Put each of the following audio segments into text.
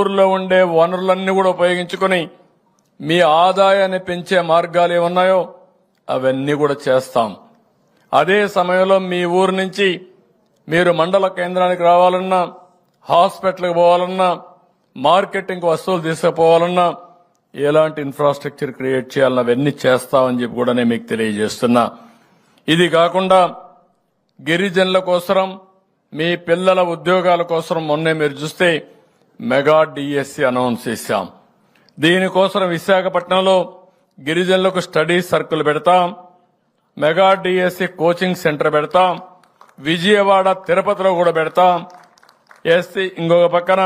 ఊర్లో ఉండే వనరులన్నీ కూడా ఉపయోగించుకుని మీ ఆదాయాన్ని పెంచే మార్గాలు ఏమున్నాయో అవన్నీ కూడా చేస్తాం. అదే సమయంలో మీ ఊరు నుంచి మీరు మండల కేంద్రానికి రావాలన్నా, హాస్పిటల్కి పోవాలన్నా, మార్కెటింగ్ వస్తువులు తీసుకుపోవాలన్నా ఎలాంటి ఇన్ఫ్రాస్ట్రక్చర్ క్రియేట్ చేయాలన్నా అవన్నీ చేస్తామని చెప్పి కూడా నేను మీకు తెలియజేస్తున్నా. ఇది కాకుండా గిరిజనుల కోసం, మీ పిల్లల ఉద్యోగాల కోసం మొన్నే మీరు చూస్తే మెగా డిఎస్సి అనౌన్స్ చేశాం. దీనికోసం విశాఖపట్నంలో గిరిజనులకు స్టడీ సర్కిల్ పెడతాం, మెగా డిఎస్సి కోచింగ్ సెంటర్ పెడతాం, విజయవాడ తిరుపతిలో కూడా పెడతాం. ఇంకొక పక్కన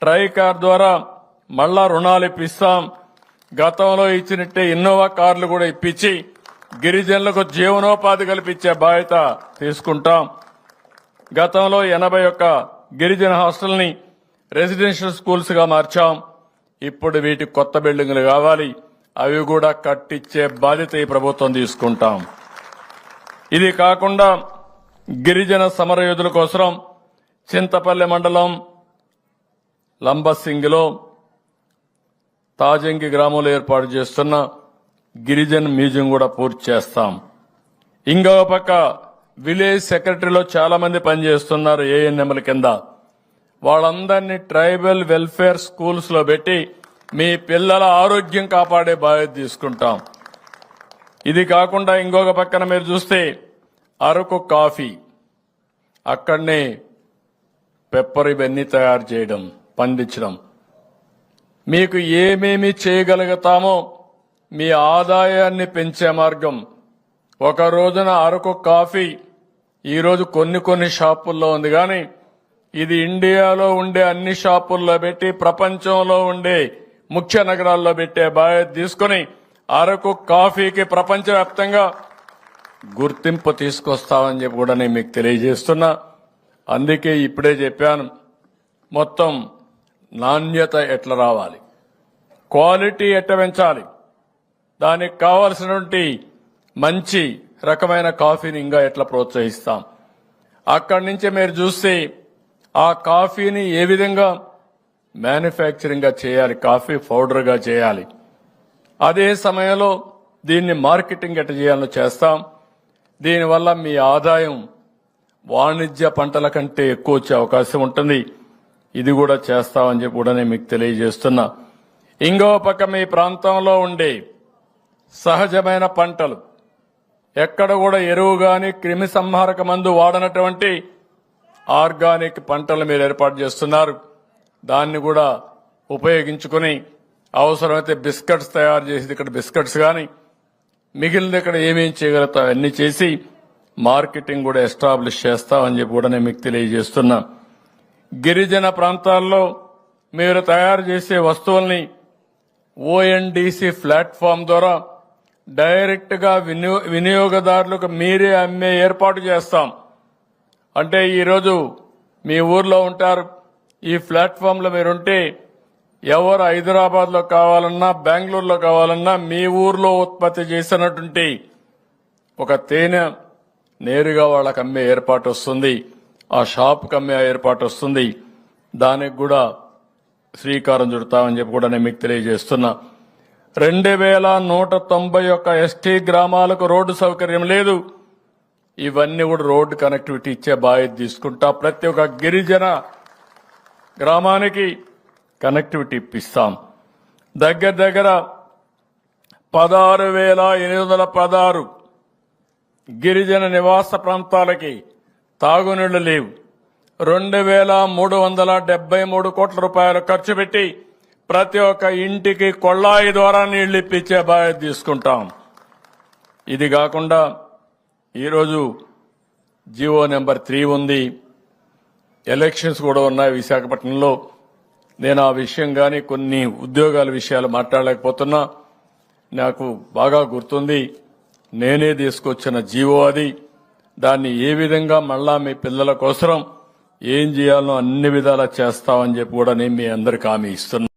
ట్రైకార్ ద్వారా మళ్లా రుణాలు ఇప్పిస్తాం. గతంలో ఇచ్చినట్టే ఇన్నోవా కార్లు కూడా ఇప్పించి గిరిజనులకు జీవనోపాధి కల్పించే బాధ్యత తీసుకుంటాం. గతంలో 81 గిరిజన హాస్టల్ని రెసిడెన్షియల్ స్కూల్స్ గా మార్చాం. ఇప్పుడు వీటికి కొత్త బిల్డింగులు కావాలి, అవి కూడా కట్టించే బాధ్యత ఈ ప్రభుత్వం తీసుకుంటాం. ఇది కాకుండా గిరిజన సమరయోధుల కోసం చింతపల్లి మండలం లంబసింగిలో తాజంగి గ్రామంలో ఏర్పాటు చేస్తున్న గిరిజన్ మ్యూజియం కూడా పూర్తి చేస్తాం. ఇంకో పక్క విలేజ్ సెక్రటరీలో చాలా మంది పనిచేస్తున్నారు ఏఎన్ఎంల కింద. వాళ్ళందరినీ ట్రైబల్ వెల్ఫేర్ స్కూల్స్ లో పెట్టి మీ పిల్లల ఆరోగ్యం కాపాడే బాధ్యత తీసుకుంటాం. ఇది కాకుండా ఇంకొక పక్కన మీరు చూస్తే అరకు కాఫీ, అక్కడనే పెప్పర్ ఇవన్నీ తయారు చేయడం, పండించడం. మీకు ఏమేమి చేయగలుగుతామో మీ ఆదాయాన్ని పెంచే మార్గం. ఒక రోజున అరకు కాఫీ ఈరోజు కొన్ని షాపుల్లో ఉంది, కానీ ఇది ఇండియాలో ఉండే అన్ని షాపుల్లో పెట్టి ప్రపంచంలో ఉండే ముఖ్య నగరాల్లో పెట్టే బాధ్యత తీసుకుని అరకు కాఫీకి ప్రపంచవ్యాప్తంగా గుర్తింపు తీసుకొస్తామని చెప్పి కూడా నేను మీకు తెలియజేస్తున్నా. అందుకే ఇప్పుడే చెప్పాను, మొత్తం నాణ్యత ఎట్లా రావాలి, క్వాలిటీ ఎట్లా పెంచాలి, దానికి కావలసినటువంటి మంచి రకమైన కాఫీని ఇంకా ఎట్లా ప్రోత్సహిస్తాం. అక్కడి నుంచి మీరు చూస్తే ఆ కాఫీని ఏ విధంగా మ్యానుఫ్యాక్చరింగ్ గా చేయాలి, కాఫీ పౌడర్ గా చేయాలి. అదే సమయంలో దీన్ని మార్కెటింగ్ ఎట్లా చేయాలో చేస్తాం. దీనివల్ల మీ ఆదాయం వాణిజ్య పంటల కంటే ఎక్కువ వచ్చే అవకాశం ఉంటుంది. ఇది కూడా చేస్తామని చెప్పి కూడా నేను మీకు తెలియజేస్తున్నా. ఇంకో పక్క మీ ప్రాంతంలో ఉండే సహజమైన పంటలు, ఎక్కడ కూడా ఎరువు గాని క్రిమి సంహారక మందు వాడనటువంటి ఆర్గానిక్ పంటలు మీరు ఏర్పాటు చేస్తున్నారు. దాన్ని కూడా ఉపయోగించుకుని అవసరమైతే బిస్కెట్స్ తయారు చేసి ఇక్కడ బిస్కెట్స్ గాని మిగిలిన ఇక్కడ ఏమేం చేయగలుగుతాం అన్ని చేసి మార్కెటింగ్ కూడా ఎస్టాబ్లిష్ చేస్తామని చెప్పి కూడా నేను మీకు తెలియజేస్తున్నా. గిరిజన ప్రాంతాల్లో మీరు తయారు చేసే వస్తువుల్ని ఓఎన్డీసీ ప్లాట్ఫామ్ ద్వారా డైరెక్ట్ గా వినియోగదారులకు మీరే అమ్మే ఏర్పాటు చేస్తాం. అంటే ఈరోజు మీ ఊర్లో ఉంటారు, ఈ ప్లాట్ఫామ్ లో మీరుంటే ఎవరు హైదరాబాద్ లో కావాలన్నా, బెంగళూరులో కావాలన్నా మీ ఊర్లో ఉత్పత్తి చేసినటువంటి ఒక తేనె నేరుగా వాళ్ళకి అమ్మే ఏర్పాటు వస్తుంది, ఆ షాప్కి అమ్మే ఏర్పాటు వస్తుంది. దానికి కూడా శ్రీకారం చుడతామని చెప్పి కూడా నేను మీకు తెలియజేస్తున్నా. 2191 ఎస్టీ గ్రామాలకు రోడ్డు సౌకర్యం లేదు. ఇవన్నీ కూడా రోడ్డు కనెక్టివిటీ ఇచ్చే బాధ్యత తీసుకుంటా. ప్రతి ఒక్క గిరిజన గ్రామానికి కనెక్టివిటీ ఇప్పిస్తాం. దగ్గర 16,816 గిరిజన నివాస ప్రాంతాలకి తాగునీళ్లు లేవు. 2,373 కోట్ల రూపాయలు ఖర్చు పెట్టి ప్రతి ఒక్క ఇంటికి కొళాయి ద్వారా నీళ్లు ఇప్పించే బాధ్యత తీసుకుంటాం. ఇది కాకుండా ఈరోజు జీవో నెంబర్ 3 ఉంది, ఎలక్షన్స్ కూడా ఉన్నాయి విశాఖపట్నంలో. నేను ఆ విషయం కానీ కొన్ని ఉద్యోగాల విషయాలు మాట్లాడలేకపోతున్నా. నాకు బాగా గుర్తుంది, నేనే తీసుకొచ్చిన జీవో అది. దాన్ని ఏ విధంగా మళ్ళా మీ పిల్లల కోసం ఏం చేయాలో అన్ని విధాలా చేస్తామని చెప్పి కూడా నేను మీ అందరికి హామీ ఇస్తున్నా.